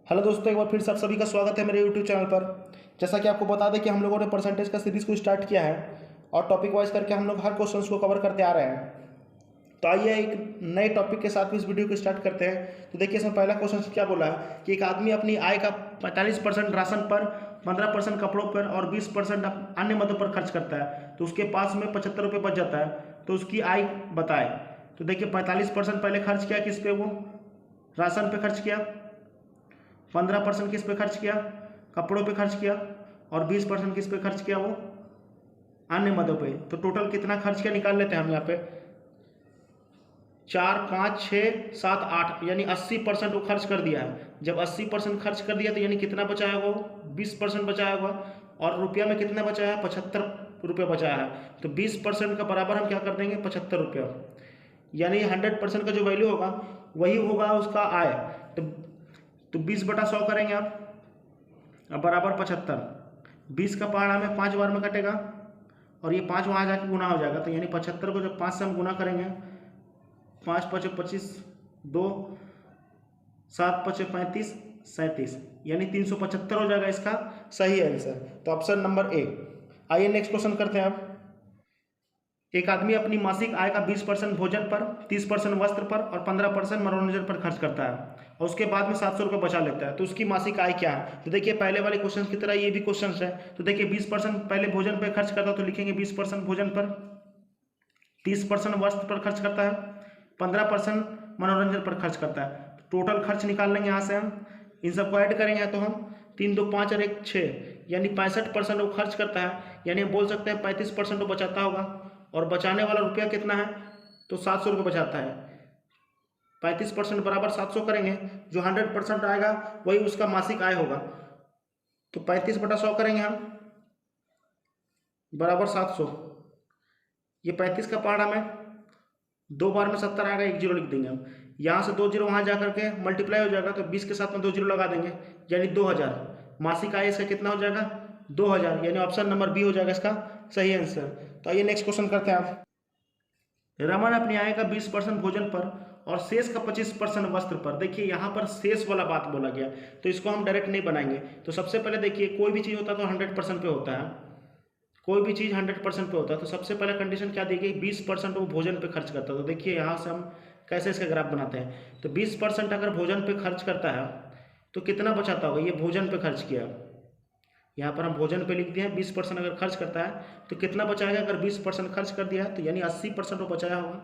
Hello दोस्तों, एक बार फिर से आप सभी का स्वागत है मेरे यूट्यूब चैनल पर। जैसा कि आपको बता दें कि हम लोगों ने परसेंटेज का सीरीज़ को स्टार्ट किया है और टॉपिक वाइज करके हम लोग हर क्वेश्चंस को कवर करते आ रहे हैं। तो आइए एक नए टॉपिक के साथ भी इस वीडियो को स्टार्ट करते हैं। तो देखिए, इसमें पहला क्वेश्चन क्या बोला है कि एक आदमी अपनी आय का 45% राशन पर, 15% कपड़ों पर और 20% अन्य मदों पर खर्च करता है। तो उसके पास में 75 रुपये बच जाता है। तो उसकी आय बताए। तो देखिए, 45% पहले खर्च किया किस पे, वो राशन पे खर्च किया। 15% किस पे खर्च किया, कपड़ों पे खर्च किया। और 20% किस पे खर्च किया, वो अन्य मदों पे। तो टोटल कितना खर्च किया निकाल लेते हैं हम यहाँ पे। 4, 5, 6, 7, 8 यानी 80% वो खर्च कर दिया है। जब 80% खर्च कर दिया तो यानी कितना बचाया वो, 20% बचाया हुआ। और रुपया में कितना बचाया है, 75 रुपये बचाया है। तो 20% का बराबर हम क्या कर देंगे, 75 रुपया। यानी 100% का जो वैल्यू होगा वही होगा उसका आय। तो 20/100 करेंगे आप, अब बराबर 75। 20 का पहाड़ा में 5 बार में कटेगा और ये 5 वहाँ जाके गुना हो जाएगा। तो यानी 75 को जब 5 से हम गुना करेंगे, 5 5 25, 2 7 5 35 37, यानी 375 हो जाएगा इसका सही आंसर। तो ऑप्शन नंबर ए। आइए नेक्स्ट क्वेश्चन करते हैं आप। एक आदमी अपनी मासिक आय का 20% भोजन पर, 30% वस्त्र पर और 15% मनोरंजन पर खर्च करता है और उसके बाद में 700 रुपये बचा लेता है। तो उसकी मासिक आय क्या है। तो देखिए, पहले वाले क्वेश्चन की तरह ये भी क्वेश्चन है। तो देखिए, 20% पहले भोजन पर खर्च करता है तो लिखेंगे 20% भोजन पर, 30% वस्त्र पर खर्च करता है, 15% मनोरंजन पर खर्च करता है। टोटल खर्च निकाल लेंगे यहाँ से हम, इन सबको ऐड करेंगे तो हम 3 2 5 और 1 6 यानी 65% वो खर्च करता है। यानी हम बोल सकते हैं 35% वो बचाता होगा। और बचाने वाला रुपया कितना है, तो 700 रुपये बचाता है। 35% बराबर 700 करेंगे, जो 100% आएगा वही उसका मासिक आय होगा। तो 35/100 करेंगे हम, बराबर 700। ये 35 का पहाड़ा में 2 बार में 70 आएगा, 1 जीरो लिख देंगे हम। यहाँ से 2 जीरो वहाँ जा करके मल्टीप्लाई हो जाएगा, तो 20 के साथ में 2 जीरो लगा देंगे, यानी 2000। मासिक आय इसका कितना हो जाएगा, 2000। यानी ऑप्शन नंबर बी हो जाएगा इसका सही आंसर। तो आइए नेक्स्ट क्वेश्चन करते हैं आप। रमन अपनी आय का 20% भोजन पर और शेष का 25% वस्त्र पर। देखिए, यहाँ पर शेष वाला बात बोला गया, तो इसको हम डायरेक्ट नहीं बनाएंगे। तो सबसे पहले देखिए, कोई भी चीज़ होता है तो 100% पे होता है। कोई भी चीज़ 100% पे होता है तो सबसे पहले कंडीशन क्या दी गई, 20% वो भोजन पे खर्च करता है। तो देखिए, यहाँ से हम कैसे इसका ग्राफ बनाते हैं। तो 20% अगर भोजन पे खर्च करता है तो कितना बचाता होगा, ये भोजन पे खर्च किया। यहाँ पर हम भोजन पे लिख दिए हैं 20% अगर खर्च करता है तो कितना बचाएगा। अगर 20% खर्च कर दिया है तो यानी 80% वो बचाया होगा।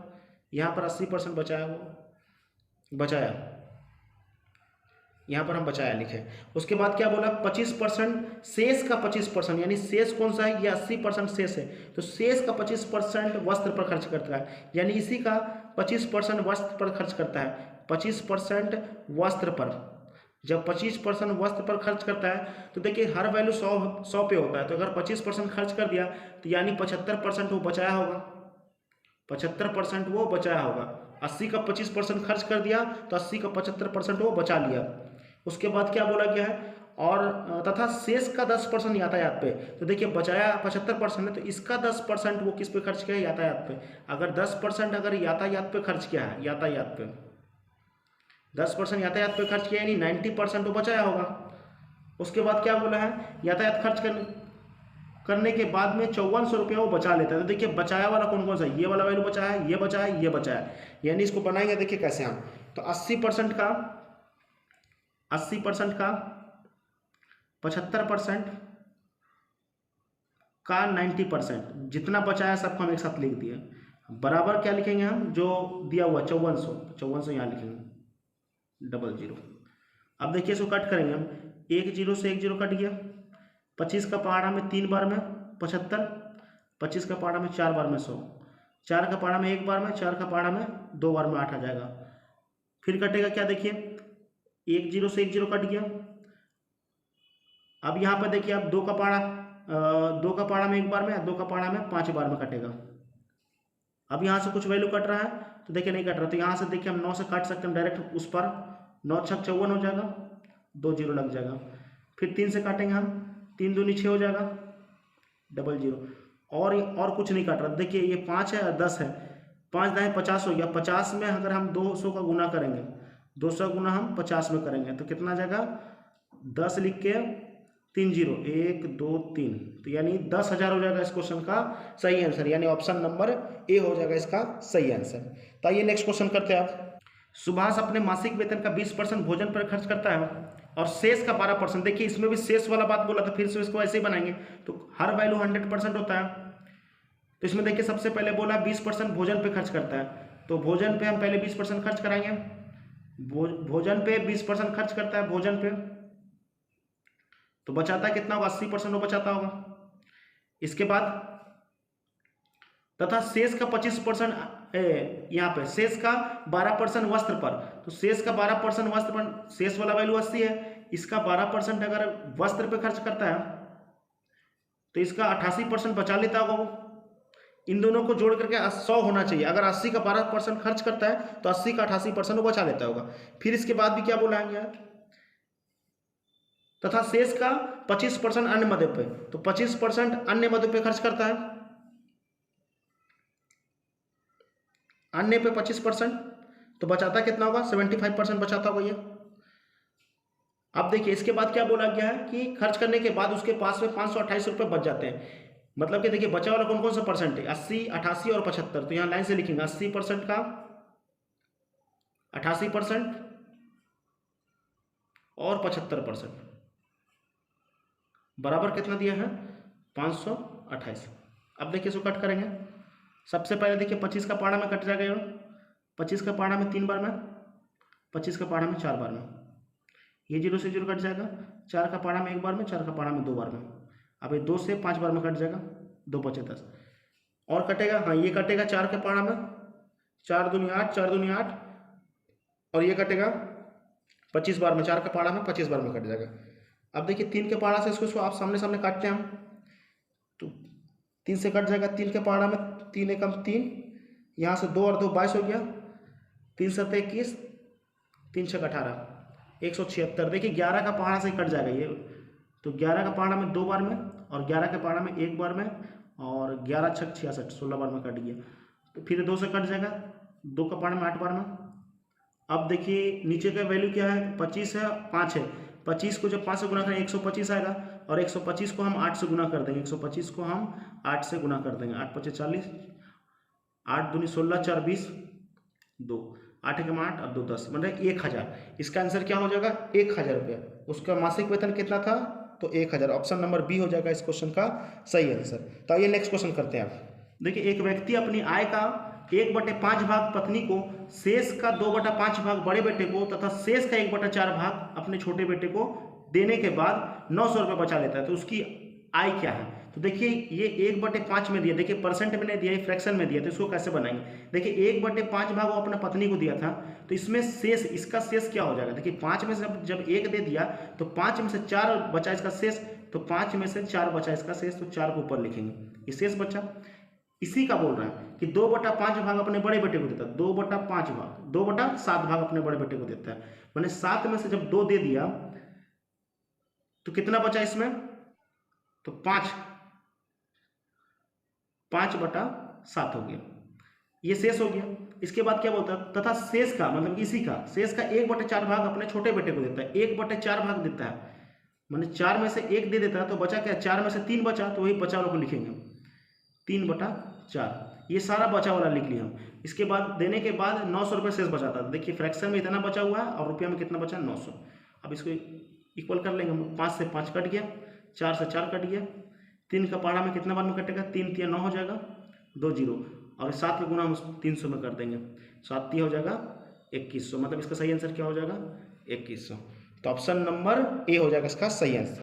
यहाँ पर 80% बचाया, वो बचाया, यहाँ पर हम बचाया लिखे। उसके बाद क्या बोला, 25% शेष का 25%, यानी शेष कौन सा है, ये 80% शेष है। तो शेष का 25% वस्त्र पर खर्च करता है, यानी इसी का 25% वस्त्र पर खर्च करता है। 25% वस्त्र पर, जब 25% वस्त्र पर खर्च करता है तो देखिए हर वैल्यू 100 पे होता है। तो अगर 25% खर्च कर दिया तो यानी 75% वो बचाया होगा। 75% वो बचाया होगा। 80 का 25% खर्च कर दिया तो 80 का 75% वो बचा लिया। उसके बाद क्या बोला गया है, और तथा शेष का 10% यातायात पे। तो देखिए, बचाया 75% है तो इसका 10% वो किस पे खर्च किया है, यातायात पे। अगर 10% अगर यातायात पे खर्च किया है, यातायात पे 10% यातायात पे खर्च किया यानी 90% वो बचाया होगा। उसके बाद क्या बोला है, यातायात खर्च करने के बाद में 5400 रुपया वो बचा लेता है। तो देखिए, बचाया वाला कौन कौन सा है, ये वाला वैल्यू बचाया है, ये बचाया है, ये बचाया है। यानी इसको बनाएंगे, देखिए कैसे हम। तो 80% का 75% का 90%, जितना बचाया सबको हम एक साथ लिख दिए। बराबर क्या लिखेंगे हम, जो दिया हुआ 5400, 5400 यहाँ लिखेंगे, डबल जीरो। अब देखिए, इसको कट करेंगे हम, 1 जीरो से 1 जीरो कट गया। 25 का पहाड़ा में 3 बार में 75, 25 का पहाड़ा में 4 बार में 100, 4 का पहाड़ा में 1 बार में, 4 का पहाड़ा में 2 बार में 8 आ जाएगा। फिर कटेगा क्या, देखिए 1 जीरो से 1 जीरो कट गया। अब यहाँ पर देखिए, अब 2 का पहाड़ा, 2 का पहाड़ा में 1 बार में, 2 का पहाड़ा में 5 बार में कटेगा। अब यहाँ से कुछ वैल्यू कट रहा है तो देखिए नहीं कट रहा, तो यहाँ से देखिए हम 9 से काट सकते हैं डायरेक्ट उस पर, 9 छक 54 हो जाएगा, 2 जीरो लग जाएगा। फिर 3 से काटेंगे हम, 3 दूनी 6 हो जाएगा, डबल जीरो। और कुछ नहीं काट रहा। देखिए, ये 5 है और 10 है, 5 दाएँ 50 हो गया। 50 में अगर हम 200 का गुना करेंगे, 200 गुना हम 50 में करेंगे तो कितना आ जाएगा, 10 लिख के 3 0 1 2 3, तो यानी 10,000 हो जाएगा इस क्वेश्चन का सही आंसर, यानी ऑप्शन नंबर ए हो जाएगा इसका सही आंसर। तो आइए नेक्स्ट क्वेश्चन करते हैं आप। सुभाष अपने मासिक वेतन का 20% भोजन पर खर्च करता है और शेष का 12%, देखिए इसमें भी शेष वाला बात बोला था, फिर से इसको ऐसे ही बनाएंगे तो हर वैल्यू 100% होता है। तो इसमें देखिए सबसे पहले बोला 20% भोजन पे खर्च करता है, तो भोजन पे हम पहले 20% खर्च कराएंगे। भोजन पे 20% खर्च करता है भोजन पे, तो बचाता कितना होगा, 80% वो बचाता होगा। इसके बाद तथा शेष का 25%, यहाँ पे शेष का 12% वस्त्र पर, तो शेष का 12% वस्त्र पर, शेष वाला वैल्यू 80 है, इसका 12% अगर वस्त्र पे खर्च करता है तो इसका 88% बचा लेता होगा वो। इन दोनों को जोड़ करके 100 होना चाहिए, अगर 80 का 12% खर्च करता है तो 80 का 88% वो बचा लेता होगा। फिर इसके बाद भी क्या बोला है यार, तथा शेष का 25% अन्य मदों पे, तो 25% अन्य मदों पे खर्च करता है, अन्य पे 25%, तो बचाता कितना होगा, 75% बचाता होगा ये। अब देखिए इसके बाद क्या बोला गया है कि खर्च करने के बाद उसके पास में 528 रुपये बच जाते हैं, मतलब कि देखिए बचा वाला कौन कौन सा परसेंट है, 80 88 और 75, तो यहाँ लाइन से लिखेंगे 80% का 88% और 75% बराबर कितना दिया है, 528। अब देखिए इसको कट करेंगे। सबसे पहले देखिए 25 का पाड़ा में कट जाएगा, 25 का पाड़ा में 3 बार में, 25 का पाड़ा में 4 बार में, ये 0 से 0 कट जाएगा, 4 का पाड़ा में 1 बार में, 4 का पाड़ा में 2 बार में, अब ये 2 से 5 बार में कट जाएगा, 2 बचे 10 और कटेगा, हाँ ये कटेगा 4 के पाड़ा में, 4 दूनी 8, 4 दूनी 8, और ये कटेगा 25 बार में, 4 का पाड़ा में 25 बार में कट जाएगा। अब देखिए 3 के पाड़ा से इसको आप सामने सामने काटते हैं हम, तो 3 से कट जाएगा, 3 के पाड़ा में 3 एकम 3, यहाँ से 2 और 2 22 हो गया, 3 7 21, 3 6 18, 176। देखिए 11 का पहाड़ा से कट जाएगा ये, तो 11 का पहाड़ा में 2 बार में, और 11 के पहाड़ा में 1 बार में, और 11 6 66, 16 बार में कट गया, तो फिर 2 से कट जाएगा, 2 का पहाड़ा में 8 बार में। अब देखिए नीचे का वैल्यू क्या है, 25 है 5 है, 25 को जब 5 से गुना करें 125 आएगा, और 125 को हम 8 से गुना कर देंगे, 125 को हम 8 से गुना कर देंगे, 8 5 40, 8 दूनी 16, 4 20, 2 8 के 8 और 2 10, मतलब 1000। इसका आंसर क्या हो जाएगा, 1000 रुपया। उसका मासिक वेतन कितना था, तो 1000। ऑप्शन नंबर बी हो जाएगा इस क्वेश्चन का सही आंसर। तो आइए नेक्स्ट क्वेश्चन करते हैं आप। देखिए एक व्यक्ति अपनी आय का 1/5 भाग पत्नी को, शेष का 2/5 भाग बड़े बेटे को तथा शेष का 1/4 भाग अपने छोटे बेटे को देने के बाद 900 रुपये बचा लेता है, तो उसकी आय क्या है। तो देखिए ये 1/5 में दिया, देखिए परसेंट में नहीं दिया, ये फ्रैक्शन में दिया, तो इसको कैसे बनाएंगे। देखिए 1/5 भाग वो अपने पत्नी को दिया था, तो इसमें शेष, इसका शेष क्या हो जाएगा। देखिए 5 में से जब 1 दे दिया तो 5 में से 4 बचा इसका शेष, तो 5 में से 4 बचा इसका शेष, तो 4 को ऊपर लिखेंगे, ये शेष बचा। इसी का बोल रहा है कि 2/5 भाग अपने बड़े बेटे को देता है, 2/5 भाग, 2/7 भाग अपने बड़े बेटे को देता है, मैंने 7 में से जब 2 दे दिया तो कितना बचा इसमें, तो 5/7 हो गया, ये शेष हो गया। इसके बाद क्या बोलता है, तथा शेष का मतलब इसी का शेष का 1/4 भाग अपने छोटे बेटे को देता है, 1/4 भाग देता है, मैंने 4 में से 1 दे देता है, तो बचा क्या, 4 में से 3 बचा, तो वही बचा वाला को लिखेंगे 3/4, ये सारा बचा वाला लिख लिया हम। इसके बाद देने के बाद 900 रुपये शेष बचाता है, देखिए फ्रैक्शन में इतना बचा हुआ है और रुपया में कितना बचा, 900। अब इसको इक्वल कर लेंगे हम, 5 से 5 कट गया, 4 से 4 कट गया, 3 का पहाड़ा में कितना बार में कटेगा, 3 3 9 हो जाएगा, 2 0, और 7 का गुना हम 300 में कर देंगे, 7 हो जाएगा 2100, मतलब इसका सही आंसर क्या हो जाएगा, 2100। तो ऑप्शन नंबर ए हो जाएगा इसका सही आंसर।